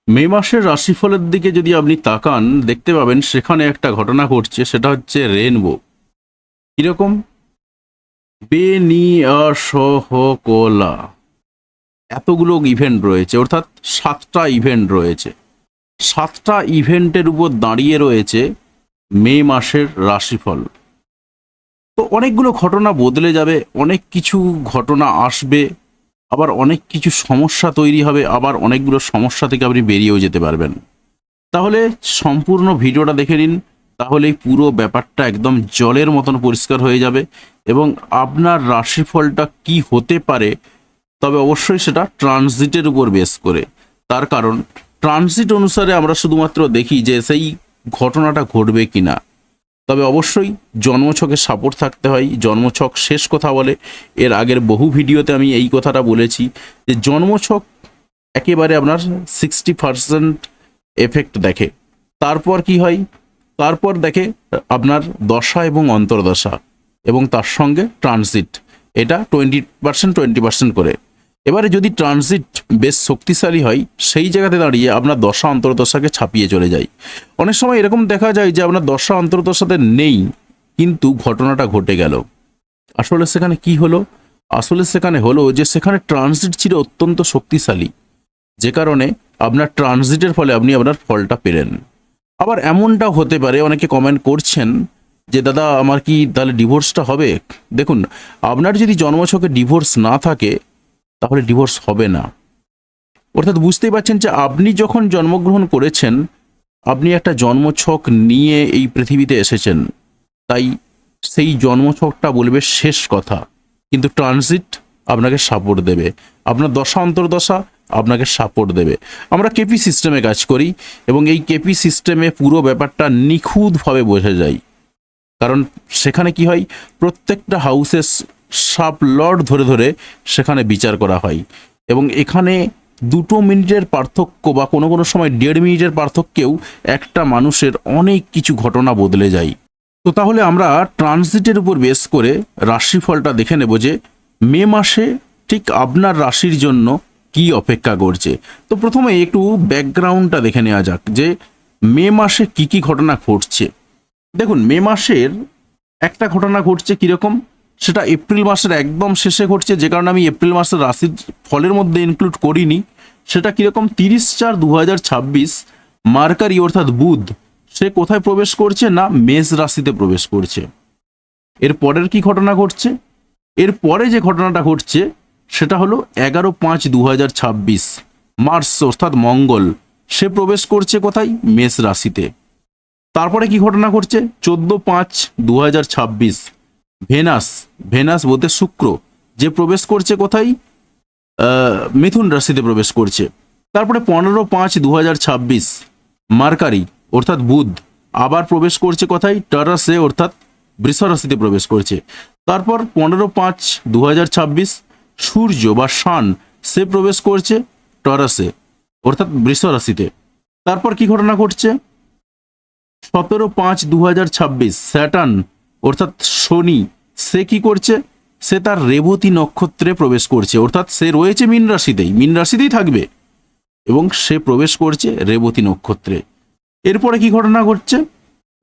মে মাসের রাশিফলের দিকে যদি আপনি তাকান দেখতে পাবেন সেখানে একটা ঘটনা ঘটছে, সেটা হচ্ছে রেনবো। কিরকম? বেনিয়াসহকলা, এতগুলো ইভেন্ট রয়েছে, অর্থাৎ 7টা ইভেন্ট রয়েছে। 7টা ইভেন্টের উপর দাঁড়িয়ে রয়েছে মে মাসের রাশিফল। তো অনেকগুলো ঘটনা বদলে যাবে, অনেক কিছু ঘটনা আসবে, আবার অনেক কিছু সমস্যা তৈরি হবে, আবার অনেকগুলো সমস্যা থেকে আপনি বেরিয়েও যেতে পারবেন। তাহলে সম্পূর্ণ ভিডিওটা দেখে নিন, তাহলেই পুরো ব্যাপারটা একদম জলের মতন পরিষ্কার হয়ে যাবে এবং আপনার রাশিফলটা কি হতে পারে, তবে অবশ্যই সেটা ট্রানজিটের উপর বেস করে। তার কারণ ট্রানজিট অনুসারে আমরা শুধুমাত্র দেখি যে সেই ঘটনাটা ঘটবে কিনা। তবে অবশ্যই জন্মছকের সাপোর্ট থাকতে হয়, জন্মছক শেষ কথা বলে। এর আগের বহু ভিডিওতে আমি এই কথাটা বলেছি যে জন্মছক একেবারে আপনার 60% এফেক্ট দেখে। তারপর কি হয়? তারপর দেখে আপনার দশা এবং অন্তর্দশা এবং তার সঙ্গে ট্রানজিট, এটা 20% করে। এবারে যদি ট্রানজিট বেশ শক্তিশালী হয়, সেই জায়গাতে দাঁড়িয়ে আপনার দশা অন্তর্দশাকে ছাপিয়ে চলে যায়। অনেক সময় এরকম দেখা যায় যে আপনার দশা অন্তর্দশাতে নেই, কিন্তু ঘটনাটা ঘটে গেল। আসলে সেখানে কি হলো? আসলে সেখানে হলো যে সেখানে ট্রানজিট ছিল অত্যন্ত শক্তিশালী, যে কারণে আপনার ট্রানজিটের ফলে আপনি আপনার ফলটা পেলেন। আবার এমনটাও হতে পারে, অনেকে কমেন্ট করছেন যে দাদা আমার কি তাহলে ডিভোর্সটা হবে? দেখুন, আপনার যদি জন্মছকে ডিভোর্স না থাকে তাহলে ডিভোর্স হবে না। অর্থাৎ বুঝতেই পারছেন যে আপনি যখন জন্মগ্রহণ করেছেন, আপনি একটা জন্মছক নিয়ে এই পৃথিবীতে এসেছেন, তাই সেই জন্মছকটা বলবে শেষ কথা, কিন্তু ট্রানজিট আপনাকে সাপোর্ট দেবে, আপনার দশা অন্তর্দশা আপনাকে সাপোর্ট দেবে। আমরা কেপি সিস্টেমে কাজ করি এবং এই কেপি সিস্টেমে পুরো ব্যাপারটা নিখুঁতভাবে বোঝা যায়। কারণ সেখানে কি হয়, প্রত্যেকটা হাউসের সাব লর্ড ধরে ধরে সেখানে বিচার করা হয় এবং এখানে 2 মিনিটের পার্থক্য বা কোনো কোনো সময় 1.5 মিনিটের পার্থক্যেও একটা মানুষের অনেক কিছু ঘটনা বদলে যায়। তো তাহলে আমরা ট্রানজিটের উপর বেস করে রাশিফলটা দেখে নেব যে মে মাসে ঠিক আপনার রাশির জন্য কি অপেক্ষা করছে। তো প্রথমে একটু ব্যাকগ্রাউন্ডটা দেখে নেওয়া যাক যে মে মাসে কি কি ঘটনা ঘটছে। দেখুন, মে মাসের একটা ঘটনা ঘটছে কীরকম, সেটা এপ্রিল মাসের একদম শেষে ঘটছে, যে কারণে আমি এপ্রিল মাসের রাশির ফলের মধ্যে ইনক্লুড করিনি। সেটা কীরকম, 30/4/2026 মার্কারি অর্থাৎ বুধ সে কোথায় প্রবেশ করছে না, মেষ রাশিতে প্রবেশ করছে। এর পরের কি ঘটনা ঘটছে? এর পরে যে ঘটনাটা ঘটছে সেটা হলো 11/5/2026 মার্স অর্থাৎ মঙ্গল সে প্রবেশ করছে কোথায়, মেষ রাশিতে। তারপরে কি ঘটনা ঘটছে, 14/5/2026 ভেনাস, ভেনাস বলতে শুক্র, যে প্রবেশ করছে কোথায়, মিথুন রাশিতে প্রবেশ করছে। তারপরে 15/5/2026 মার্কারি অর্থাৎ বুধ আবার প্রবেশ করছে কোথায়, টরাসে অর্থাৎ বৃষ রাশিতে প্রবেশ করছে। তারপর 15/5/2026 সূর্য বা শান সে প্রবেশ করছে টরাসে অর্থাৎ বৃষ রাশিতে। তারপর কি ঘটনা ঘটছে, 17/5/2026 স্যাটার্ন অর্থাৎ শনি সে কি করছে, সে তার রেবতী নক্ষত্রে প্রবেশ করছে, অর্থাৎ সে রয়েছে মীন রাশিতেই থাকবে এবং সে প্রবেশ করছে রেবতী নক্ষত্রে। এরপরে কি ঘটনা ঘটছে,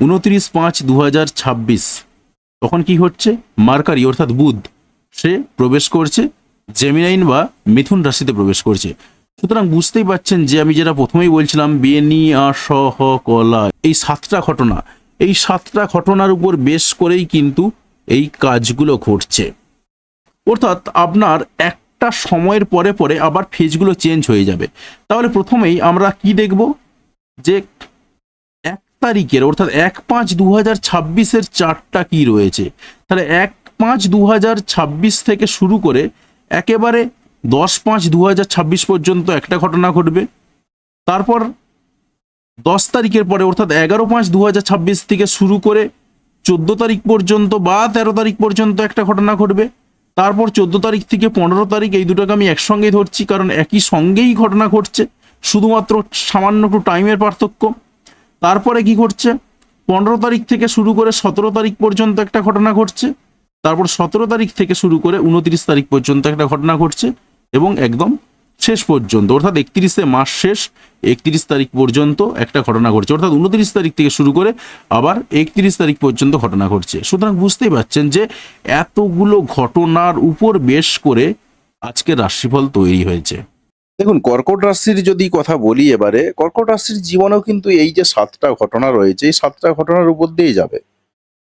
29/5/2026 তখন কি হচ্ছে, মার্কারি অর্থাৎ বুধ সে প্রবেশ করছে জেমিনাইন বা মিথুন রাশিতে প্রবেশ করছে। সুতরাং বুঝতেই পাচ্ছেন যে আমি যেটা প্রথমেই বলছিলাম বেনিয়াসহকলা, এই 7টা ঘটনা, এই 7টা ঘটনার উপর বেশ করেই কিন্তু এই কাজগুলো ঘটছে। অর্থাৎ আপনার একটা সময়ের পরে পরে আবার ফেজগুলো চেঞ্জ হয়ে যাবে। তাহলে প্রথমেই আমরা কি দেখব যে 1 তারিখের অর্থাৎ 1/5/2026 চার্টটা কি রয়েছে। তাহলে 1/5/2026 থেকে শুরু করে একেবারে 10/5/2026 পর্যন্ত একটা ঘটনা ঘটবে। তারপর 10 তারিখের পরে অর্থাৎ 11/5/2026 থেকে শুরু করে 14 তারিখ পর্যন্ত বা 13 তারিখ পর্যন্ত একটা ঘটনা ঘটবে। তারপর 14 তারিখ থেকে 15 তারিখ, এই দুটোকে আমি একসঙ্গেই ধরছি কারণ একই সঙ্গেই ঘটনা ঘটছে, শুধুমাত্র সামান্য একটু টাইমের পার্থক্য। তারপরে কি ঘটছে, 15 তারিখ থেকে শুরু করে 17 তারিখ পর্যন্ত একটা ঘটনা ঘটছে। তারপর 17 তারিখ থেকে শুরু করে 29 তারিখ পর্যন্ত একটা ঘটনা ঘটছে এবং একদম শেষ পর্যন্ত, অর্থাৎ 31 মাস শেষ 31 তারিখ পর্যন্ত একটা ঘটনা ঘটছে, অর্থাৎ 29 তারিখ থেকে শুরু করে আবার 31 তারিখ পর্যন্ত ঘটনা ঘটছে। সুতরাং বুঝতেই পারছেন যে এতগুলো ঘটনার উপর বেশ করে আজকের রাশিফল তৈরি হয়েছে। দেখুন, কর্কট রাশির যদি কথা বলি, এবারে কর্কট রাশির জীবনেও কিন্তু এই যে 7টা ঘটনা রয়েছে, এই 7টা ঘটনার উপর দিয়েই যাবে।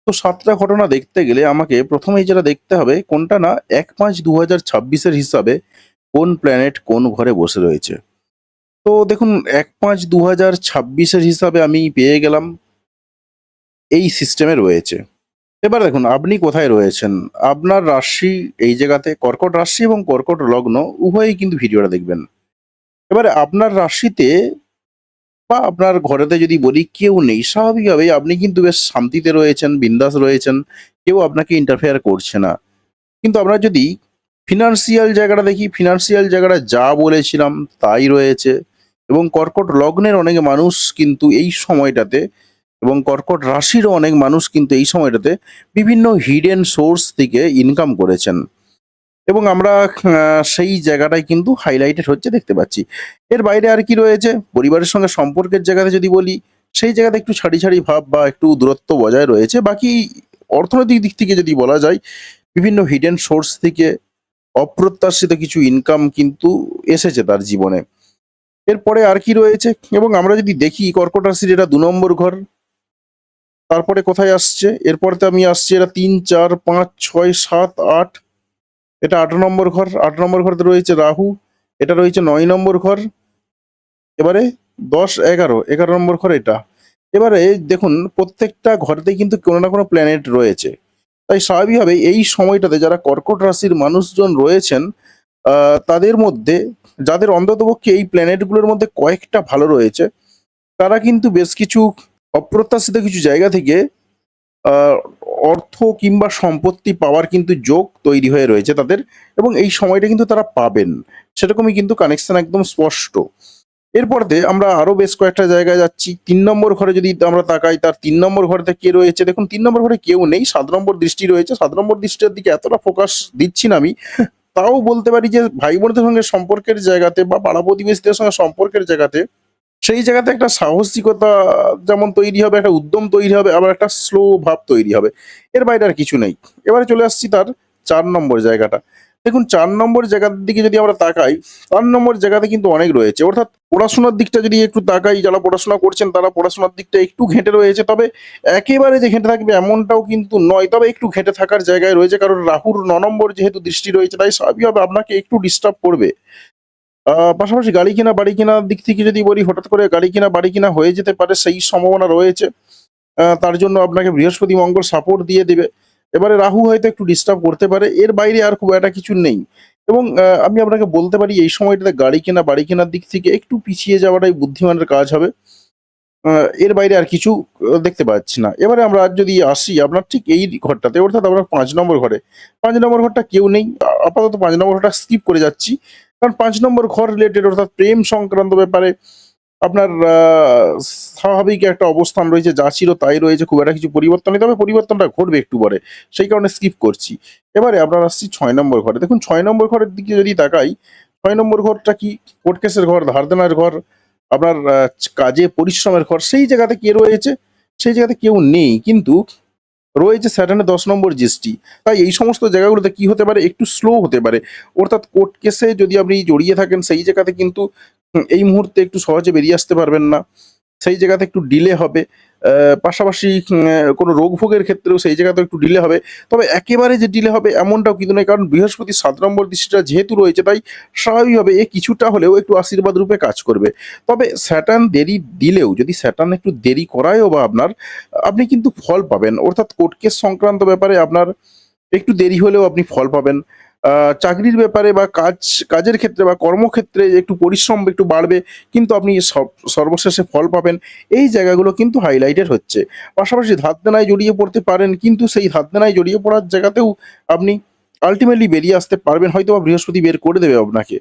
তো 7টা ঘটনা দেখতে গেলে আমাকে প্রথমেই যেটা দেখতে হবে, কোনটা না 1/5/2026 হিসাবে কোন প্ল্যানেট কোন ঘরে বসে রয়েছে। তো দেখুন, 1/5/2026 হিসাবে আমি পেয়ে গেলাম এই সিস্টেমে রয়েছে। এবার দেখুন আপনি কোথায় রয়েছেন। আপনার রাশি এই জায়গাতে কর্কট রাশি এবং কর্কট লগ্ন উভয়ই কিন্তু ভিডিওটা দেখবেন। এবারে আপনার রাশিতে বা আপনার ঘরেতে যদি বলি কেউ নেই, স্বাভাবিকভাবেই আপনি কিন্তু বেশ শান্তিতে রয়েছেন, বিন্দাস রয়েছেন, কেউ আপনাকে ইন্টারফেয়ার করছে না। কিন্তু আমরা যদি ফিনান্সিয়াল জায়গাটা দেখি, ফিনান্সিয়াল জায়গাটা যা বলেছিলাম তাই রয়েছে। এবং কর্কট লগ্নের অনেক মানুষ কিন্তু এই সময়টাতে, এবং কর্কট রাশিরও অনেক মানুষ কিন্তু এই সময়টাতে বিভিন্ন হিডেন সোর্স থেকে ইনকাম করেছেন। এবং আমরা সেই জায়গাটাই কিন্তু হাইলাইটেড হচ্ছে দেখতে পাচ্ছি। এর বাইরে আর কি রয়েছে, পরিবারের সঙ্গে সম্পর্কের জায়গাতে যদি বলি, সেই জায়গাতে একটু ছাড়ি ছাড়ি ভাব বা একটু দূরত্ব বজায় রয়েছে। বাকি অর্থনৈতিক দিক থেকে যদি বলা যায়, বিভিন্ন হিডেন সোর্স থেকে অপ্রত্যাশিত কিছু ইনকাম কিন্তু এসেছে তার জীবনে। এরপরে আর কি রয়েছে, এবং আমরা যদি দেখি কর্কট রাশির এটা 2 নম্বর ঘর। তারপরে কোথায় আসছে, এরপরে আমি আসছি এটা 3, 4, 5, 6, 7, 8, এটা 8 নম্বর ঘর। 8 নম্বর ঘরতে রয়েছে রাহু, এটা রয়েছে 9 নম্বর ঘর। এবারে 10, 11, 11 নম্বর ঘর এটা। এবারে দেখুন প্রত্যেকটা ঘরেতেই কিন্তু কোনো না কোনো প্ল্যানেট রয়েছে। তাই স্বাভাবিকভাবে এই সময়টাতে যারা কর্কট রাশির মানুষজন রয়েছেন, তাদের মধ্যে যাদের অন্ততপক্ষে এই প্ল্যানেটগুলোর মধ্যে কয়েকটা ভালো রয়েছে, তারা কিন্তু বেশ কিছু অপ্রত্যাশিত কিছু জায়গা থেকে আহ, অর্থ কিংবা সম্পত্তি পাওয়ার কিন্তু যোগ তৈরি হয়ে রয়েছে তাদের, এবং এই সময়টা কিন্তু তারা পাবেন, সেরকমই কিন্তু কানেকশন একদম স্পষ্ট। এরপরে আমরা আরো বেশ কয়েকটা জায়গায় যাচ্ছি। 3 নম্বর ঘরে যদি আমরা তাকাই, তার 3 নম্বর ঘরেতে কে রয়েছে, দেখুন 3 নম্বর ঘরে কেউ নেই, 7 নম্বর দৃষ্টি রয়েছে। 7 নম্বর দৃষ্টির দিকে এতটা ফোকাস দিচ্ছি না আমি, তাও বলতে পারি যে ভাই বোনদের সঙ্গে সম্পর্কের জায়গাতে বা পাড়া প্রতিবেশীদের সঙ্গে সম্পর্কের জায়গাতে, সেই জায়গাতে একটা সাহসিকতা যেমন তৈরি হবে, একটা উদ্যম তৈরি হবে, আবার একটা স্লো ভাব তৈরি হবে। এর বাইরে আর কিছু নেই। এবারে চলে আসছি তার 4 নম্বর জায়গাটা। দেখুন 4 নম্বর জায়গার দিকে যদি আমরা তাকাই, 4 নম্বর জায়গাতে কিন্তু অনেক রয়েছে। অর্থাৎ পড়াশোনার দিকটা যদি একটু তাকাই, যারা পড়াশোনা করছেন তারা পড়াশোনার দিকটা একটু ঘেঁটে রয়েছে, তবে একেবারে যে ঘেঁটে থাকবে এমনটাও কিন্তু নয়, তবে একটু ঘেঁটে থাকার জায়গায় রয়েছে, কারণ রাহুর 9 নম্বর যেহেতু দৃষ্টি রয়েছে, তাই স্বাভাবিকভাবে আপনাকে একটু ডিস্টার্ব করবে। পাশাপাশি গাড়ি কেনা, বাড়ি কেনার দিক থেকে যদি বলি, হঠাৎ করে গাড়ি কেনা, বাড়ি কেনা হয়ে যেতে পারে, সেই সম্ভাবনা রয়েছে। তার জন্য আপনাকে বৃহস্পতি মঙ্গল সাপোর্ট দিয়ে দেবে। এবারে রাহু হয়তো একটু ডিস্টার্ব করতে পারে, এর বাইরে আর খুব একটা কিছু নেই। এবং আমি আপনাকে বলতে পারি এই সময়টাতে গাড়ি কেনা, বাড়ি কেনার দিক থেকে একটু পিছিয়ে যাওয়াটাই বুদ্ধিমানের কাজ হবে। এর বাইরে আর কিছু দেখতে পাচ্ছি না। এবারে আমরা আর যদি আসি আপনার ঠিক এই ঘরটাতে, অর্থাৎ আপনার 5 নম্বর ঘরে। 5 নম্বর ঘরটা কেউ নেই। আপাতত 5 নম্বর ঘরটা স্কিপ করে যাচ্ছি। কারণ 5 নম্বর ঘর রিলেটেড, অর্থাৎ প্রেম সংক্রান্ত ব্যাপারে আপনার স্বাভাবিক একটা অবস্থান রয়েছে, যা ছিল তাই রয়েছে, খুব একটা কিছু পরিবর্তন নেই, তবে পরিবর্তনটা ঘটবে একটু পরে, সেই কারণে স্কিপ করছি। এবারে আপনার আসছি 6 নম্বর ঘরে। দেখুন 6 নম্বর ঘরের দিকে যদি তাকাই, 6 নম্বর ঘরটা কি, কোর্ট কেসের ঘর, ধার দেনার ঘর, আপনার কাজে পরিশ্রমের ঘর। সেই জায়গাতে কে রয়েছে, সেই জায়গাতে কেউ নেই, কিন্তু রয়েছে স্যাটার্নের 10 নম্বর দৃষ্টি। তাই এই সমস্ত জায়গাগুলোতে কি হতে পারে, একটু স্লো হতে পারে। অর্থাৎ কোর্ট কেসে যদি আপনি জড়িয়ে থাকেন, সেই জায়গাতে কিন্তু এই মুহূর্তে একটু সহজে বেরিয়ে আসতে পারবেন না, সেই জায়গাতে একটু ডিলে হবে। পাশাপাশি কোনো রোগ ভোগের ক্ষেত্রেও সেই জায়গাতেও একটু ডিলে হবে। তবে একেবারে যে ডিলে হবে এমনটাও কিন্তু নয়, কারণ বৃহস্পতি 7 নম্বর দৃষ্টিটা যেহেতু রয়েছে, তাই স্বাভাবিকভাবে এ কিছুটা হলেও একটু আশীর্বাদ রূপে কাজ করবে। তবে স্যাটার্ন দেরি দিলেও, যদি স্যাটার্ন একটু দেরি করায়ও বা আপনার, আপনি কিন্তু ফল পাবেন। অর্থাৎ কোর্ট কেস সংক্রান্ত ব্যাপারে আপনার একটু দেরি হলেও আপনি ফল পাবেন। চাকরির ব্যাপারে বা কাজের ক্ষেত্রে বা কর্মক্ষেত্রে একটু পরিশ্রম একটু বাড়বে, কিন্তু আপনি সর্বশেষে ফল পাবেন। এই জায়গাগুলো কিন্তু হাইলাইটেড হচ্ছে। পাশাপাশি ধার দেনায় জড়িয়ে পড়তে পারেন, কিন্তু সেই ধার দেনায় জড়িয়ে পড়ার জায়গাতেও আপনি আল্টিমেটলি বেরিয়ে আসতে পারবেন, হয়তোবা বৃহস্পতি বের করে দেবে আপনাকে।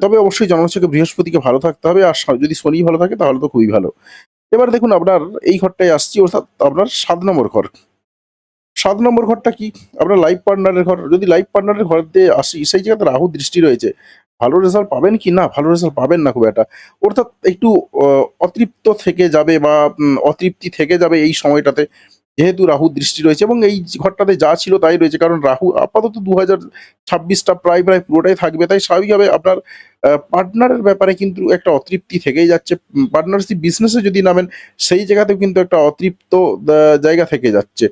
তবে অবশ্যই জন্মছকে বৃহস্পতিকে ভালো থাকতে হবে, আর যদি শনি ভালো থাকে তাহলে তো খুবই ভালো। এবার দেখুন আপনার এই ঘরটায় আসছি, অর্থাৎ আপনার 7 নম্বর ঘর। 7 নম্বর ঘরটা কি? আপনার লাইফ পার্টনারের ঘর। যদি লাইফ পার্টনারের ঘর দিয়ে আসি, সেই জায়গাতে রাহু দৃষ্টি রয়েছে। ভালো রেজাল্ট পাবেন কি না, ভালো রেজাল্ট পাবেন না খুব একটা। অর্থাৎ একটু অতৃপ্ত থেকে যাবে বা অতৃপ্তি থেকে যাবে এই সময়টাতে। যেহেতু রাহুর দৃষ্টি রয়েছে এবং এই ঘরটাতে যা ছিল তাই রয়েছে। কারণ রাহু আপাতত ২০২৬ টা প্রায় পুরোটাই থাকবে। তাই স্বাভাবিকভাবে আপনার পার্টনারের ব্যাপারে কিন্তু একটা অতৃপ্তি থেকেই যাচ্ছে। পার্টনারশিপ বিজনেস এ যদি নামেন সেই জায়গাতেও কিন্তু একটা অতৃপ্ত জায়গা থেকে যাচ্ছে।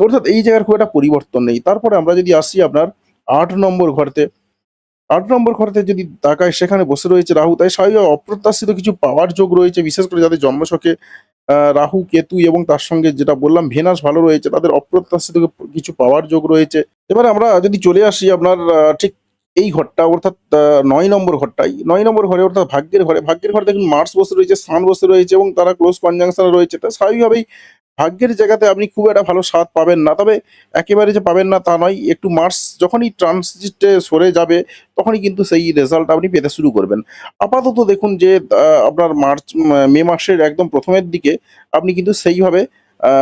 অর্থাৎ এই জায়গার খুব একটা পরিবর্তন নেই। তারপরে আমরা যদি আসি আপনার ৮ নম্বর ঘরতে। ৮ নম্বর ঘরতে যদি তাকাই সেখানে বসে রয়েছে রাহু। তাই স্বাভাবিকভাবে অপ্রত্যাশিত কিছু পাওয়ার যোগ রয়েছে। বিশেষ করে যাদের জন্মছকে রাহু, কেতু এবং তার সঙ্গে যেটা বললাম ভেনাস ভালো রয়েছে, তাদের অপ্রত্যাশিত কিছু পাওয়ার যোগ রয়েছে। এবারে আমরা যদি চলে আসি আপনার ঠিক এই ঘরটা অর্থাৎ ৯ নম্বর ঘরটাই। ৯ নম্বর ঘরে অর্থাৎ ভাগ্যের ঘরে। ভাগ্যের ঘরে দেখুন মার্স বসে রয়েছে, সান বসে রয়েছে এবং তারা ক্লোজ কনজাংশন এ রয়েছে। তাই স্বাভাবিকভাবেই ভাগ্যের জায়গাতে আপনি খুব একটা ভালো স্বাদ পাবেন না। তবে একেবারে যে পাবেন না তা নয়। একটু মার্স যখনই ট্রানজিটে সরে যাবে তখনই কিন্তু সেই রেজাল্ট আপনি পেতে শুরু করবেন। আপাতত দেখুন যে আপনার মে মাসের একদম ১ম এর দিকে আপনি কিন্তু সেইভাবে আ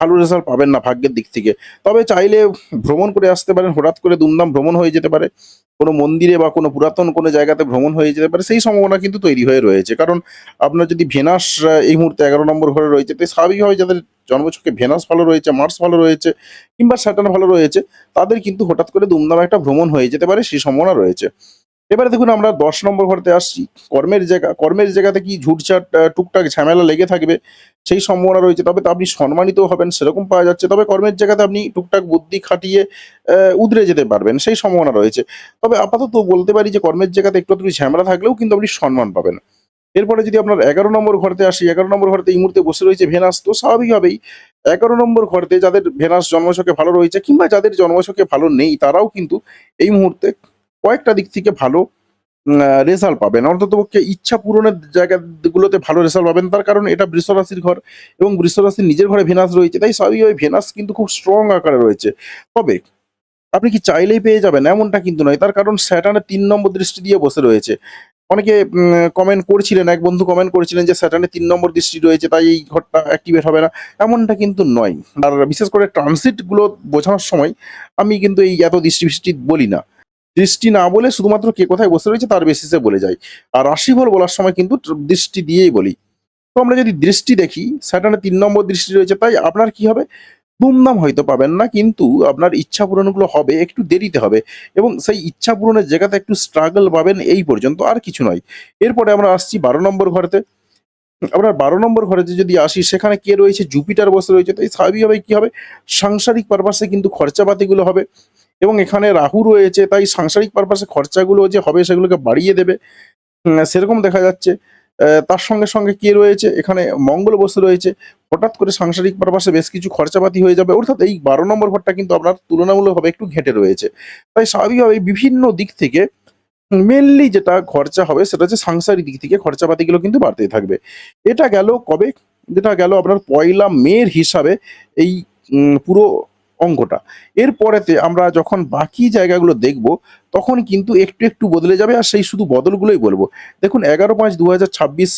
ভালো রেজাল্ট পাবেন না ভাগ্যের দিক থেকে। তবে চাইলে ভ্রমণ করে আসতে পারেন। হঠাৎ করে দুমদাম ভ্রমণ হয়ে যেতে পারে। কোনো মন্দিরে বা কোনো পুরাতন কোনো জায়গাতে ভ্রমণ হয়ে যেতে পারে। সেই সম্ভাবনা কিন্তু তৈরি হয়ে রয়েছে। কারণ আপনার যদি ভেনাস এই মুহূর্তে ১১ নম্বর ঘরে রয়েছে, তাই স্বাভাবিকভাবে যাদের জন্মছকে ভেনাস ভালো রয়েছে, মার্স ভালো রয়েছে কিংবা স্যাটার্ন ভালো রয়েছে, তাদের কিন্তু হঠাৎ করে দুমদাম একটা ভ্রমণ হয়ে যেতে পারে, সেই সম্ভাবনা রয়েছে। এবারে দেখুন আমরা ১০ নম্বর ঘরতে আসছি। কর্মের জায়গা, কর্মের জায়গাতে কি ঝুটঝাট টুকটাক ঝামেলা লেগে থাকবে, সেই সম্ভাবনা রয়েছে। তবে তা আপনি সম্মানিতও হবেন সেরকম পাওয়া যাচ্ছে। তবে কর্মের জায়গাতে আপনি টুকটাক বুদ্ধি খাটিয়ে উদরে যেতে পারবেন, সেই সম্ভাবনা রয়েছে। তবে আপাতত বলতে পারি যে কর্মের জায়গাতে একটু আধটু ঝামেলা থাকলেও কিন্তু আপনি সম্মান পাবেন। এরপরে যদি আপনার ১১ নম্বর ঘরতে আসি, ১১ নম্বর ঘরতে এই মুহূর্তে বসে রয়েছে ভেনাস। তো স্বাভাবিকভাবেই ১১ নম্বর ঘরতে যাদের ভেনাস জন্মছকে ভালো রয়েছে কিংবা যাদের জন্মছকে ভালো নেই, তারাও কিন্তু এই মুহূর্তে কয়েকটা দিক থেকে ভালো রেজাল্ট পাবেন। অন্ততপক্ষে ইচ্ছা পূরণের জায়গাগুলোতে ভালো রেজাল্ট পাবেন। তার কারণ এটা বৃষ রাশির ঘর এবং বৃষ রাশির নিজের ঘরে ভেনাস রয়েছে। তাই স্বাভাবিকভাবে ভেনাস কিন্তু খুব স্ট্রং আকারে রয়েছে। তবে আপনি কি চাইলেই পেয়ে যাবেন এমনটা কিন্তু নয়। তার কারণ স্যাটার্নের ৩ নম্বর দৃষ্টি দিয়ে বসে রয়েছে। অনেকে কমেন্ট করছিলেন, এক বন্ধু কমেন্ট করেছিলেন যে স্যাটার্নের ৩ নম্বর দৃষ্টি রয়েছে তাই এই ঘরটা অ্যাক্টিভেট হবে না। এমনটা কিন্তু নয়। আর বিশেষ করে ট্রানজিট গুলো বোঝানোর সময় আমি কিন্তু এই এত দৃষ্টি-ফিষ্টি বলি না। দৃষ্টি না বলে শুধুমাত্র কে কোথায় বসে রয়েছে তার বেসিসে বলে যাই। আর রাশিফল বলার সময় কিন্তু দৃষ্টি দিয়েই বলি। তো আমরা যদি দৃষ্টি দেখি স্যাটার্নের ৩ নম্বর দৃষ্টি রয়েছে তাই আপনার কি হবে? দুমদাম হয়তো পাবেন না কিন্তু আপনার ইচ্ছা পূরণগুলো হবে একটু দেরিতে হবে এবং সেই ইচ্ছা পূরণের জায়গাতে একটু স্ট্রাগল পাবেন এই পর্যন্ত আর কিছু নয়। এরপরে আমরা আসছি ১২ নম্বর ঘরেতে। আমরা ১২ নম্বর ঘরেতে যদি আসি সেখানে কে রয়েছে? জুপিটার বসে রয়েছে। তাই স্বাভাবিকভাবেই কি হবে? সাংসারিক পারপাসে কিন্তু খরচাপাতিগুলো হবে এবং এখানে রাহু রয়েছে তাই সাংসারিক পারপাসে খরচাগুলো যে হবে সেগুলোকে বাড়িয়ে দেবে। সেরকম দেখা যাচ্ছে। তার সঙ্গে কে রয়েছে? এখানে মঙ্গল বসে রয়েছে। হঠাৎ করে সাংসারিক পারপাসে বেশ কিছু খরচাপাতি হয়ে যাবে। অর্থাৎ এই ১২ নম্বর ঘরটা কিন্তু আপনার তুলনামূলকভাবে একটু ঘেঁটে রয়েছে। তাই স্বাভাবিকভাবেই বিভিন্ন দিক থেকে মেইনলি যেটা খরচা হবে সেটা হচ্ছে সাংসারিক দিক থেকে খরচাপাতিগুলো কিন্তু বাড়তেই থাকবে। এটা গেল কবে? যেটা গেল আপনার ১লা মের হিসাবে এই পুরো অঙ্কটা। এর পরেতে আমরা যখন বাকি জায়গাগুলো দেখব, তখন কিন্তু একটু বদলে যাবে আর সেই শুধু বদলগুলোই বলব। দেখুন ১১/৫/২০২৬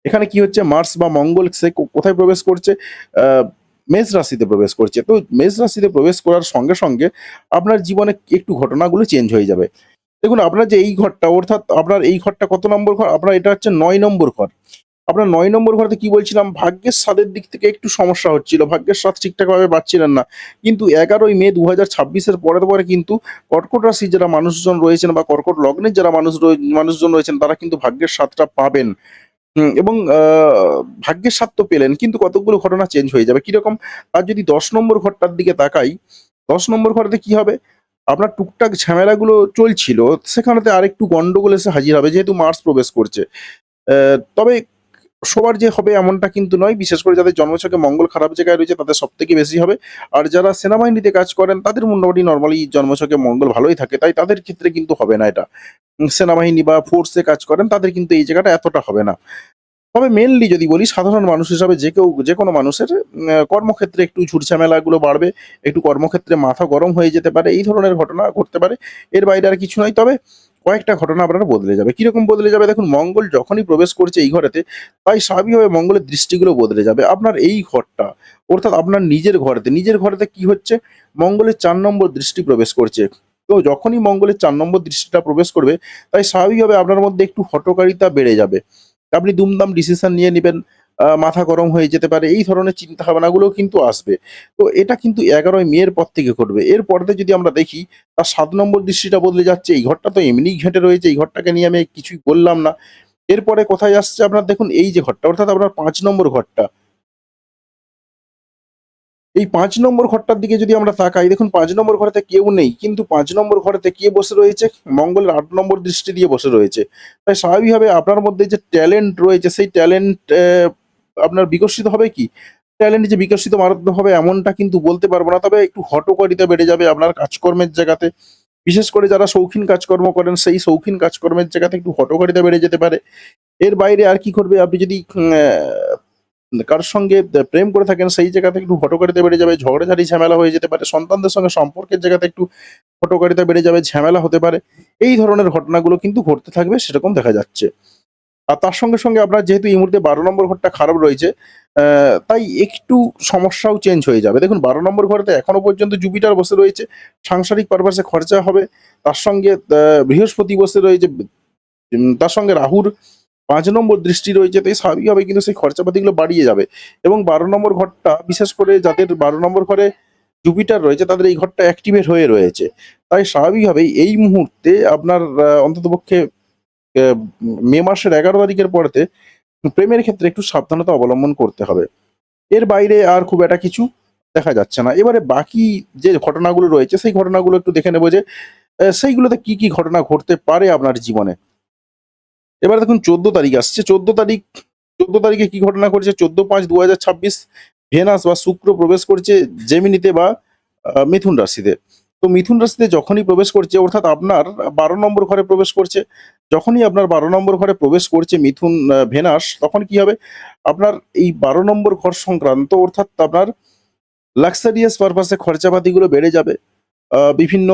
এখানে কি হচ্ছে? মার্স বা মঙ্গল সে কোথায় প্রবেশ করছে? আ মেষ রাশিতে প্রবেশ করছে। তো মেষ রাশিতে প্রবেশ করার সঙ্গে আপনার জীবনে একটু ঘটনাগুলো চেঞ্জ হয়ে যাবে। দেখুন আপনার যে এই ঘরটা অর্থাৎ আপনার এই ঘরটা কত নম্বর ঘর? আপনার এটা হচ্ছে ৯ নম্বর ঘর। আপনার ৯ নম্বর ঘরেতে কি বলছিলাম? ভাগ্যের স্বাদের দিক থেকে একটু সমস্যা হচ্ছিল। ভাগ্যের স্বাদ ঠিকঠাকভাবে পাচ্ছিলেন না। কিন্তু ১১ই মে ২০২৬ এর পরে কিন্তু কর্কট রাশির যারা মানুষজন রয়েছেন বা কর্কট লগ্নের যারা মানুষজন রয়েছেন তারা কিন্তু ভাগ্যের স্বাদটা পাবেন। এবং ভাগ্যের স্বাদ তো পেলেন কিন্তু কতকগুলো ঘটনা চেঞ্জ হয়ে যাবে। কিরকম? আর যদি ১০ নম্বর ঘরটার দিকে তাকাই, ১০ নম্বর ঘরেতে কি হবে? আপনার টুকটাক ঝামেলাগুলো চলছিল, সেখানেতে আরেকটু গন্ডগোল এসে হাজির হবে যেহেতু মার্স প্রবেশ করছে। তবে সবার যে হবে এমনটা কিন্তু নয়। বিশেষ করে যাদের জন্মছকে মঙ্গল খারাপ জায়গায় রয়েছে তাদের সবথেকে বেশি হবে। আর যারা সেনাবাহিনীতে কাজ করেন তাদের মোটামুটি নরমালি জন্মছকে মঙ্গল ভালোই থাকে। তাই তাদের ক্ষেত্রে কিন্তু হবে না এটা। সেনাবাহিনী বা ফোর্সে কাজ করেন তাদের কিন্তু এই জায়গাটা এতটা হবে না। তবে মেইনলি যদি বলি সাধারণ মানুষ হিসাবে যেকোনো মানুষের কর্মক্ষেত্রে একটু ঝুট-ঝামেলাগুলো বাড়বে। একটু কর্মক্ষেত্রে মাথা গরম হয়ে যেতে পারে। এই ধরনের ঘটনা ঘটতে পারে। এর বাইরে আর কিছু নয়। তবে কয়েকটা ঘটনা আপনার বদলে যাবে। কিরকম বদলে যাবে? দেখুন মঙ্গল যখনই প্রবেশ করছে এই ঘরেতে, তাই স্বাভাবিকভাবে মঙ্গলের দৃষ্টিগুলো বদলে যাবে। আপনার এই ঘরটা অর্থাৎ আপনার নিজের ঘরেতে কি হচ্ছে? মঙ্গলের ৪ নম্বর দৃষ্টি প্রবেশ করছে। তো যখনই মঙ্গলের 4 নম্বর দৃষ্টিটা প্রবেশ করবে, তাই স্বাভাবিকভাবে আপনার মধ্যে একটু হঠকারিতা বেড়ে যাবে। আপনি দুমদাম ডিসিশন নিয়ে নিবেন, মাথা গরম হয়ে যেতে পারে। এই ধরনের চিন্তাভাবনাগুলোও কিন্তু আসবে। তো এটা কিন্তু 11ই মের পর থেকে ঘটবে। এর পরেতে যদি আমরা দেখি, তার 7 নম্বর দৃষ্টিটা বদলে যাচ্ছে। এই ঘরটা তো এমনিই ঘেঁটে রয়েছে। এই ঘরটাকে নিয়ে আমি কিছুই বললাম না। এরপরে কোথায় আসছে আপনার দেখুন এই যে ঘরটা, অর্থাৎ আপনার 5 নম্বর ঘরটা। এই ৫ নম্বর ঘরটার দিকে যদি আমরা তাকাই, দেখুন ৫ নম্বর ঘরেতে কেউ নেই। কিন্তু ৫ নম্বর ঘরেতে কে বসে রয়েছে? মঙ্গলের ৮ নম্বর দৃষ্টি দিয়ে বসে রয়েছে। তাই স্বাভাবিকভাবে আপনার মধ্যে যে ট্যালেন্ট রয়েছে, সেই ট্যালেন্ট আপনার বিকশিত হবে কি? ট্যালেন্ট যে বিকশিত মারাত্মক হবে এমনটা কিন্তু বলতে পারব না। তবে একটু হঠকারিতা বেড়ে যাবে আপনার কাজকর্মের জায়গাতে। বিশেষ করে যারা শৌখিন কাজকর্ম করেন, সেই শৌখিন কাজকর্মের জায়গাতে একটু হঠকারিতা বেড়ে যেতে পারে। এর বাইরে আর কি ঘটবে? আপনি যদি কারোর সঙ্গে প্রেম করে থাকেন, সেই জায়গাতে একটু হঠকারিতা বেড়ে যাবে, ঝগড়াঝাটি ঝামেলা হয়ে যেতে পারে। সন্তানদের সঙ্গে সম্পর্কের জায়গাতে একটু হঠকারিতা বেড়ে যাবে, ঝামেলা হতে পারে। এই ধরনের ঘটনাগুলো কিন্তু ঘটতে থাকবে, সেরকম দেখা যাচ্ছে। আর তার সঙ্গে, সঙ্গে আপনার যেহেতু এই মুহূর্তে ১২ নম্বর ঘরটা খারাপ রয়েছে, তাই একটু সমস্যাও চেঞ্জ হয়ে যাবে। দেখুন ১২ নম্বর ঘরেতে এখনো পর্যন্ত জুপিটার বসে রয়েছে, সাংসারিক পারপাসে খরচা হবে। তার সঙ্গে বৃহস্পতি বসে রয়েছে, তার সঙ্গে রাহুর ৫ নম্বর দৃষ্টি রয়েছে, তাই স্বাভাবিকভাবে কিন্তু সেই খরচাপাতিগুলো বাড়িয়ে যাবে। এবং ১২ নম্বর ঘরটা বিশেষ করে যাদের ১২ নম্বর ঘরে জুপিটার রয়েছে, তাদের এই ঘরটা অ্যাক্টিভেট হয়ে রয়েছে। তাই স্বাভাবিকভাবেই এই মুহূর্তে আপনার অন্ততপক্ষে অ্যা মে মাসের ১১ তারিখের পরেতে প্রেমের ক্ষেত্রে একটু সাবধানতা অবলম্বন করতে হবে। এর বাইরে আর খুব একটা কিছু দেখা যাচ্ছে না। এবারে বাকি যে ঘটনাগুলো রয়েছে, সেই ঘটনাগুলো একটু দেখে নেব যে সেইগুলোতে কি, কি ঘটনা ঘটতে পারে আপনার জীবনে। এবার দেখুন ১৪ তারিখ আসছে। ১৪ তারিখে কি ঘটনা ঘটছে? ১৪/৫/২০২৬ ভেনাস বা শুক্র প্রবেশ করছে জেমিনিতে বা মিথুন রাশিতে। তো মিথুন রাশিতে যখনই প্রবেশ করছে, অর্থাৎ আপনার ১২ নম্বর ঘরে প্রবেশ করছে। যখনই আপনার ১২ নম্বর ঘরে প্রবেশ করছে ভেনাস, তখন কি হবে? আপনার এই ১২ নম্বর ঘর সংক্রান্ত, অর্থাৎ আপনার লাক্সারিয়াস পারপাস এ খরচাপাতিগুলো বেড়ে যাবে। বিভিন্ন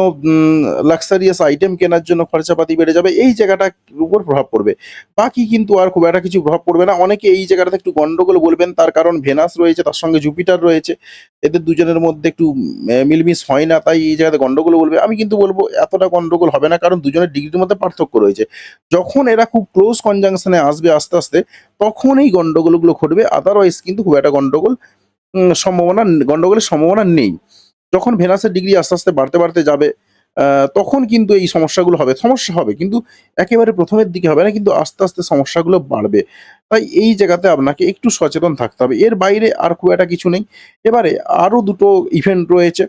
লাক্সারিয়াস আইটেম কেনার জন্য খরচাপাতি বেড়ে যাবে। এই জায়গাটার উপর প্রভাব পড়বে। বাকি কিন্তু আর খুব একটা কিছু প্রভাব পড়বে না। অনেকে এই জায়গাটাতে একটু গন্ডগোল বলবেন, তার কারণ ভেনাস রয়েছে, তার সঙ্গে জুপিটার রয়েছে। এদের দুজনের মধ্যে একটু মিলমিশ হয় না, তাই এই জায়গাতে গন্ডগোল বলবে। আমি কিন্তু বলব এতটা গন্ডগোল হবে না, কারণ দুজনের ডিগ্রির মধ্যে পার্থক্য রয়েছে। যখন এরা খুব ক্লোজ কনজাংশন এ আসবে আস্তে, আস্তে, তখন এই গন্ডগোলগুলো ঘটবে। আদারওয়াইজ কিন্তু খুব একটা গন্ডগোলের সম্ভাবনা নেই। যখন ভেনাসের ডিগ্রি আস্তে, আস্তে বাড়তে, বাড়তে যাবে, আ তখন কিন্তু এই সমস্যাগুলো হবে। সমস্যা হবে, কিন্তু একেবারে ১ম এর দিকে হবে না, কিন্তু আস্তে, আস্তে সমস্যাগুলো বাড়বে। তাই এই জায়গাতে আপনাকে একটু সচেতন থাকতে হবে। এর বাইরে আর খুব একটা কিছু নেই। এবারে আরো ২ টো ইভেন্ট রয়েছে,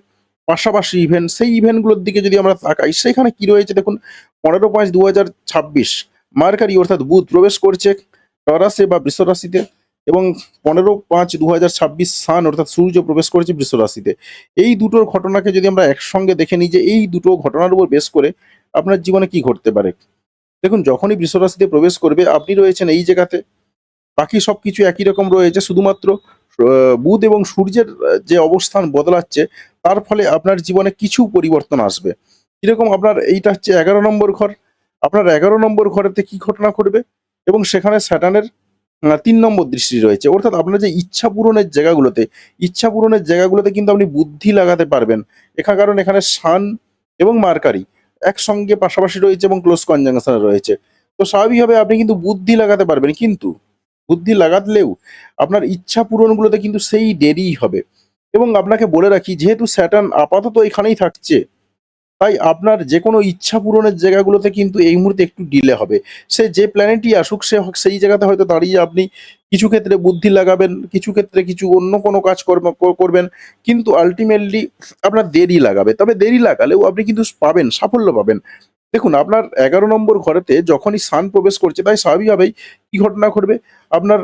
পাশাপাশি ইভেন্ট। সেই ইভেন্টগুলোর দিকে যদি আমরা তাকাই, সেখানে কি রয়েছে দেখুন, ১৫/৫/২০২৬ মার্কারি অর্থাৎ বুধ প্রবেশ করছে টরাসে বা বৃষ রাশিতে, এবং ১৫/৫/২০২৬ সান অর্থাৎ সূর্য প্রবেশ করেছে বৃষ রাশিতে। এই দুটোর ঘটনাকে যদি আমরা একসঙ্গে দেখে নিই যে এই দুটো ঘটনার উপর বেস করে আপনার জীবনে কি ঘটতে পারে। দেখুন যখনই বৃষ রাশিতে প্রবেশ করবে, আপনি রয়েছেন এই জায়গাতে, বাকি সবকিছু একই রকম রয়েছে। শুধুমাত্র বুধ এবং সূর্যের যে অবস্থান বদলাচ্ছে, তার ফলে আপনার জীবনে কিছু পরিবর্তন আসবে। কিরকম? আপনার এইটা হচ্ছে ১১ নম্বর ঘর। আপনার ১১ নম্বর ঘরেতে কি ঘটনা ঘটবে? এবং সেখানে স্যাটার্নের ৩ নম্বর দৃষ্টি রয়েছে। অর্থাৎ আপনার যে ইচ্ছা পূরণের জায়গাগুলোতে কিন্তু আপনি বুদ্ধি লাগাতে পারবেন। কারণ এখানে সান এবং মার্কারি একসঙ্গে পাশাপাশি রয়েছে এবং ক্লোজ কনজাংশন এ রয়েছে। তো স্বাভাবিকভাবে আপনি কিন্তু বুদ্ধি লাগাতে পারবেন। কিন্তু বুদ্ধি লাগালেও আপনার ইচ্ছা পূরণগুলোতে কিন্তু সেই দেরিই হবে। এবং আপনাকে বলে রাখি, যেহেতু স্যাটার্ন আপাতত এখানেই থাকছে, তাই আপনার যেকোনো ইচ্ছা পূরণের জায়গাগুলোতে কিন্তু এই মুহূর্তে একটু ডিলে হবে। সে যে প্ল্যানেটই আসুক, সেই জায়গাতে হয়তো দাঁড়িয়ে আপনি কিছু ক্ষেত্রে বুদ্ধি লাগাবেন, কিছু ক্ষেত্রে কিছু অন্য কোনো কাজকর্ম করবেন। কিন্তু আল্টিমেটলি আপনার দেরি লাগাবে। তবে দেরি লাগালেও আপনি কিন্তু সাফল্য পাবেন। দেখুন আপনার ১১ নম্বর ঘরেতে যখনই সান প্রবেশ করছে, তাই স্বাভাবিকভাবেই কি ঘটনা ঘটবে? আপনার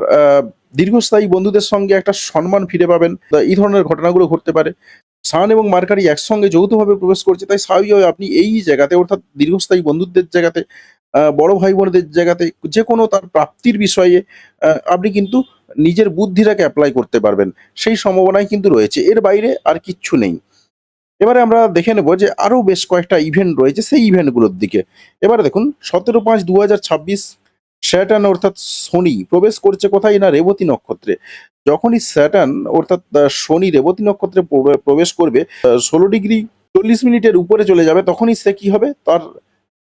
দীর্ঘস্থায়ী বন্ধুদের সঙ্গে একটা সম্মান ফিরে পাবেন। এই ধরনের ঘটনাগুলো ঘটতে পারে। সান এবং মার্কারি একসঙ্গে যৌথভাবে প্রবেশ করছে, তাই স্বাভাবিকভাবে আপনি এই জায়গাতে, অর্থাৎ দীর্ঘস্থায়ী বন্ধুত্বের জায়গাতে, বড় ভাই-বোনেদের জায়গাতে যেকোনো তার প্রাপ্তির বিষয়ে আপনি কিন্তু নিজের বুদ্ধিটাকে এপ্লাই করতে পারবেন। সেই সম্ভাবনাই কিন্তু রয়েছে। এর বাইরে আর কিচ্ছু নেই। এবারে আমরা দেখে নেব যে আরো বেশ কয়েকটা ইভেন্ট রয়েছে, সেই ইভেন্টগুলোর দিকে। এবারে দেখুন ১৭/৫/২০২৬ স্যাটার্ন অর্থাৎ শনি প্রবেশ করছে কোথায়? না, রেবতী নক্ষত্রে। যখনই স্যাটার্ন অর্থাৎ শনি রেবতী নক্ষত্রে প্রবেশ করবে, ১৬ ডিগ্রি 40 মিনিটের উপরে চলে যাবে, তখনই সে কি হবে, তার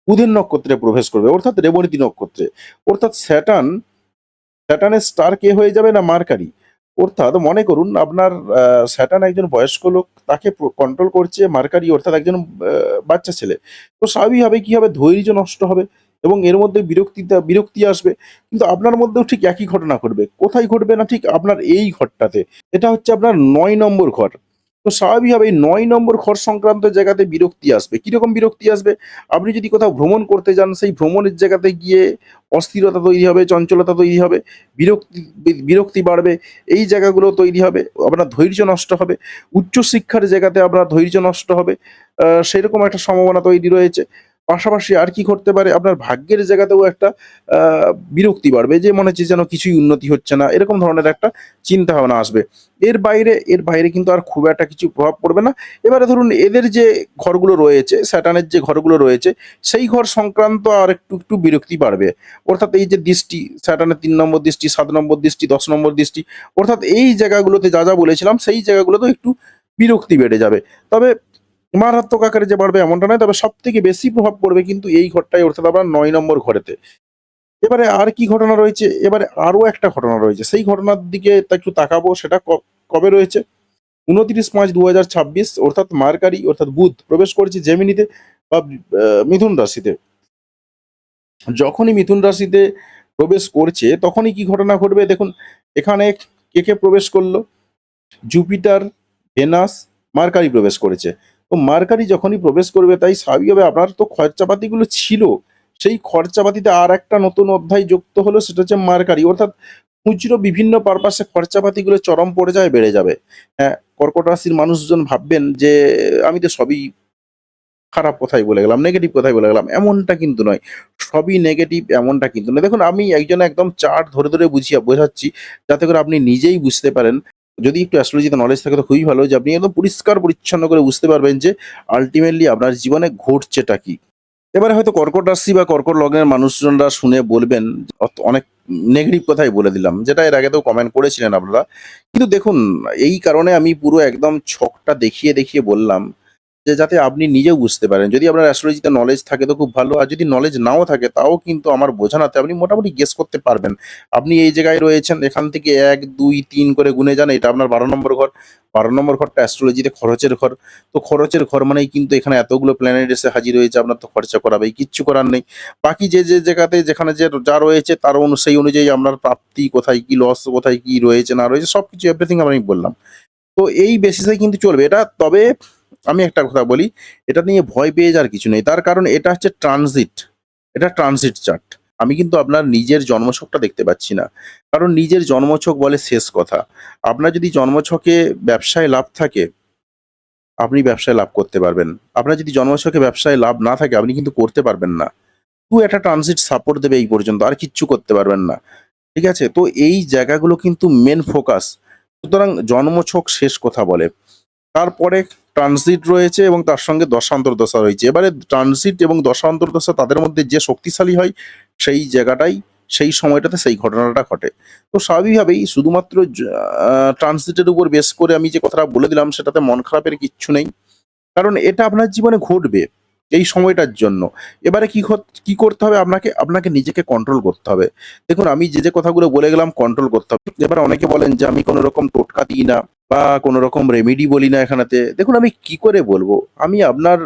বুধের নক্ষত্রে প্রবেশ করবে, অর্থাৎ রেবতী নক্ষত্রে। অর্থাৎ স্যাটার্নের স্টার কে হয়ে যাবে না, মার্কারি। অর্থাৎ মনে করুন আপনার স্যাটার্ন একজন বয়স্ক লোক, তাকে কন্ট্রোল করছে মার্কারি, অর্থাৎ একজন বাচ্চা ছেলে। তো স্বাভাবিকভাবে কি হবে, ধৈর্য নষ্ট হবে এবং এর মধ্যে বিরক্তি আসবে। কিন্তু আপনার মধ্যেও ঠিক একই ঘটনা ঘটবে। কোথায় ঘটবে না, ঠিক আপনার এই ঘরটাতে। এটা হচ্ছে আপনার ৯ নম্বর ঘর। তো স্বাভাবিকভাবে এই ৯ নম্বর ঘর সংক্রান্ত জায়গাতে বিরক্তি আসবে। কিরকম বিরক্তি আসবে, আপনি যদি কোথাও ভ্রমণ করতে যান, সেই ভ্রমণের জায়গাতে গিয়ে অস্থিরতা তৈরি হবে, চঞ্চলতা তৈরি হবে, বিরক্তি বাড়বে, এই জায়গাগুলো তৈরি হবে, আপনার ধৈর্য নষ্ট হবে, উচ্চশিক্ষার জায়গাতে আপনার ধৈর্য নষ্ট হবে, সেরকম একটা সম্ভাবনা তৈরি রয়েছে। পাশাপাশি আর কি ঘটতে পারে, আপনার ভাগ্যের জায়গাতেও একটা বিরক্তি বাড়বে, যে মনে হচ্ছে যেন কিছুই উন্নতি হচ্ছে না, এরকম ধরনের একটা চিন্তা ভাবনা আসবে। এর বাইরে কিন্তু আর খুব একটা কিছু প্রভাব পড়বে না। এবারে ধরুন এদের যে ঘরগুলো রয়েছে, স্যাটার্নের যে ঘরগুলো রয়েছে, সেই ঘর সংক্রান্ত আর একটু বিরক্তি বাড়বে। অর্থাৎ এই যে দৃষ্টি, স্যাটার্নের ৩ নম্বর দৃষ্টি, ৭ নম্বর দৃষ্টি, ১০ নম্বর দৃষ্টি, অর্থাৎ এই জায়গাগুলোতে যা বলেছিলাম, সেই জায়গাগুলোতেও একটু বিরক্তি বেড়ে যাবে। তবে মারাত্মক আকারে যে বাড়বে এমনটা নয়, তবে সবথেকে বেশি প্রভাব পড়বে কিন্তু এই ঘরটাই, অর্থাৎ আপনার ৯ নম্বর ঘরেতে। এবারে আর কি ঘটনা রয়েছে, এবারে আরো একটা ঘটনা রয়েছে, সেই ঘটনার দিকে তা একটু তাকাবো। সেটা কবে রয়েছে, ২৯ মার্চ ২০২৬, অর্থাৎ মার্কারি অর্থাৎ বুধ প্রবেশ করেছে জেমিনিতে বা মিথুন রাশিতে। যখনই মিথুন রাশিতে প্রবেশ করছে, তখনই কি ঘটনা ঘটবে দেখুন। এখানে কে প্রবেশ করলো, জুপিটার, ভেনাস, মার্কারি প্রবেশ করেছে। তো মার্কারি যখনই প্রবেশ করবে, তাই স্বাভাবিকভাবে আপনার তো খরচাপাতিগুলো ছিল, সেই খরচাপাতিতে আর একটা নতুন অধ্যায় যুক্ত হলো, সেটা হচ্ছে মার্কারি। অর্থাৎ খুচরো বিভিন্ন পারপাসে খরচাপাতিগুলো চরম পর্যায়ে বেড়ে যাবে। হ্যাঁ, কর্কট রাশির মানুষজন ভাববেন যে আমি তো সবই খারাপ কথাই বলে গেলাম, নেগেটিভ কথাই বলে গেলাম। এমনটা কিন্তু নয়। সবই নেগেটিভ এমনটা কিন্তু নয়। দেখুন, আমি একদম চার্ট ধরে বোঝাচ্ছি, যাতে করে আপনি নিজেই বুঝতে পারেন। যদি একটু অ্যাস্ট্রোলজিতে নলেজ থাকে তো খুবই ভালো, যে আপনি একদম পরিষ্কার পরিচ্ছন্ন করে বুঝতে পারবেন যে আল্টিমেটলি আপনার জীবনে ঘটছেটা কি। এবারে হয়তো কর্কট রাশি বা কর্কট লগ্নের মানুষজনরা শুনে বলবেন, অনেক নেগেটিভ কথাই বলে দিলাম, যেটা এর আগেতেও কমেন্ট করেছিলেন আপনারা। কিন্তু দেখুন, এই কারণে আমি পুরো একদম ছকটা দেখিয়ে বললাম, যে যাতে আপনি নিজেও বুঝতে পারেন। যদি আপনার অ্যাস্ট্রোলজিতে নলেজ থাকে তো খুব ভালো, আর যদি নলেজ নাও থাকে, তাও কিন্তু আমার বোঝানোতে আপনি মোটামুটি গেস করতে পারবেন। আপনি এই জায়গায় রয়েছেন, এখান থেকে ১, ২, ৩ করে গুনে যান, এটা আপনার ১২ নম্বর ঘর। ১২ নম্বর ঘরটা অ্যাস্ট্রোলজিতে খরচের ঘর। তো খরচের ঘর মানেই কিন্তু এখানে এতগুলো প্ল্যানেট এসে হাজির হয়েছে, আপনার তো খরচা করাবেই, কিচ্ছু করার নেই। বাকি যে জায়গাতে যেখানে যা রয়েছে, তার সেই অনুযায়ী আপনার প্রাপ্তি কোথায় কি, লস কোথায় কি রয়েছে না রয়েছে, সবকিছু এভরিথিং আমি বললাম। তো এই বেসিসে কিন্তু চলবে এটা। তবে আমি একটা কথা বলি, এটা নিয়ে ভয় পেয়ে যাওয়ার কিছু নেই। তার কারণ এটা হচ্ছে ট্রানজিট। এটা ট্রানজিট চার্ট। আমি কিন্তু আপনার নিজের জন্মছকটা দেখতে পাচ্ছি না। কারণ নিজের জন্মছক বলে শেষ কথা। আপনার যদি জন্মছকে ব্যবসায় লাভ থাকে, আপনি ব্যবসায় লাভ করতে পারবেন। আপনার যদি জন্মছকে ব্যবসায় লাভ না থাকে, আপনি কিন্তু করতে পারবেন না। একটা ট্রানজিট সাপোর্ট দেবে এই পর্যন্ত, আর কিচ্ছু করতে পারবেন না। ঠিক আছে? তো এই জায়গাগুলো কিন্তু মেন ফোকাস। সুতরাং জন্মছক শেষ কথা বলে। তারপরে ট্রানজিট রয়েছে এবং তার সঙ্গে দশান্তর দশা রয়েছে। এবারে ট্রানজিট এবং দশান্তর দশা, তাদের মধ্যে যে শক্তিশালী হয়, সেই জায়গাটাই, সেই সময়টাতে সেই ঘটনাটা ঘটে। তো স্বাভাবিকভাবেই শুধুমাত্র ট্রানজিটের উপর বেস করে আমি যে কথাটা বলে দিলাম, সেটাতে মন খারাপের কিচ্ছু নেই। কারণ এটা আপনার জীবনে ঘটবে এই সময়টার জন্য। এবারে কি করতে হবে, আপনাকে নিজেকে কন্ট্রোল করতে হবে। দেখুন, আমি যে কথাগুলো বলে গেলাম, কন্ট্রোল করতে হবে। এবারে অনেকে বলেন যে আমি কোনো রকম টোটকা দিই না বা কোনো রকম রেমেডি বলি না এখানেতে। দেখুন, আমি কি করে বলবো? আমি আপনার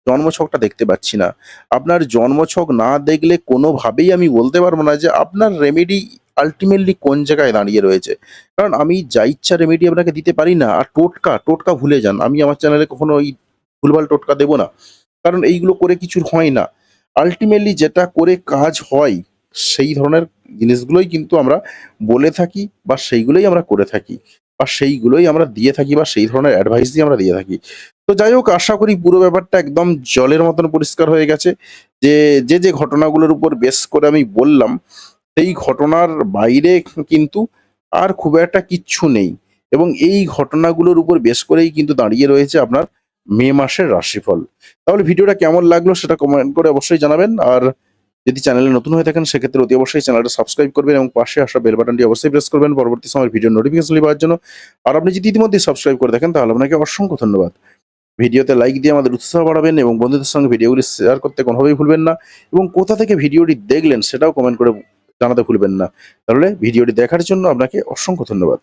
জন্মছকটা দেখতে পাচ্ছি না। আপনার জন্মছক না দেখলে কোনোভাবেই আমি বলতে পারবো না যে আপনার রেমেডি আল্টিমেটলি কোন জায়গায় দাঁড়িয়ে রয়েছে। কারণ আমি যা ইচ্ছা রেমেডি আপনাকে দিতে পারি না। আর টোটকা ভুলে যান। আমি আমার চ্যানেলে কখনো এই ভুলভাল টোটকা দেব না। কারণ এইগুলো করে কিছু হয় না। আল্টিমেটলি যেটা করে কাজ হয়, সেই ধরনের জিনিসগুলোই কিন্তু আমরা বলে থাকি বা সেইগুলোই আমরা করে থাকি বা সেইগুলোই আমরা দিয়ে থাকি বা সেই ধরনের অ্যাডভাইসই আমরা দিয়ে থাকি। তো যাই হোক, আশা করি পুরো ব্যাপারটা একদম জলের মতন পরিষ্কার হয়ে গেছে। যে ঘটনাগুলোর উপর বেস করে আমি বললাম, সেই ঘটনার বাইরে কিন্তু আর খুব একটা কিচ্ছু নেই। এবং এই ঘটনাগুলোর উপর বেস করেই কিন্তু দাঁড়িয়ে রয়েছে আপনার মে মাসের রাশিফল। তাহলে ভিডিওটা কেমন লাগলো সেটা কমেন্ট করে অবশ্যই জানাবেন। আর যদি চ্যানেলে নতুন হয়ে থাকেন, সেক্ষেত্রে অতি অবশ্যই চ্যানেলটা সাবস্ক্রাইব করবেন এবং পাশে আসা বেল বাটনটি অবশ্যই প্রেস করবেন পরবর্তী সময়ের ভিডিও নোটিফিকেশন পাওয়ার জন্য। আর আপনি যদি ইতিমধ্যে সাবস্ক্রাইব করে থাকেন, তাহলে আপনাকে অসংখ্য ধন্যবাদ। ভিডিওতে লাইক দিয়ে আমাদের উৎসাহ বাড়াবেন এবং বন্ধুদের সঙ্গে ভিডিওগুলি শেয়ার করতে কোনোভাবেই ভুলবেন না এবং কোথা থেকে ভিডিওটি দেখলেন সেটাও কমেন্ট করে জানাতে ভুলবেন না। তাহলে ভিডিওটি দেখার জন্য আপনাকে অসংখ্য ধন্যবাদ।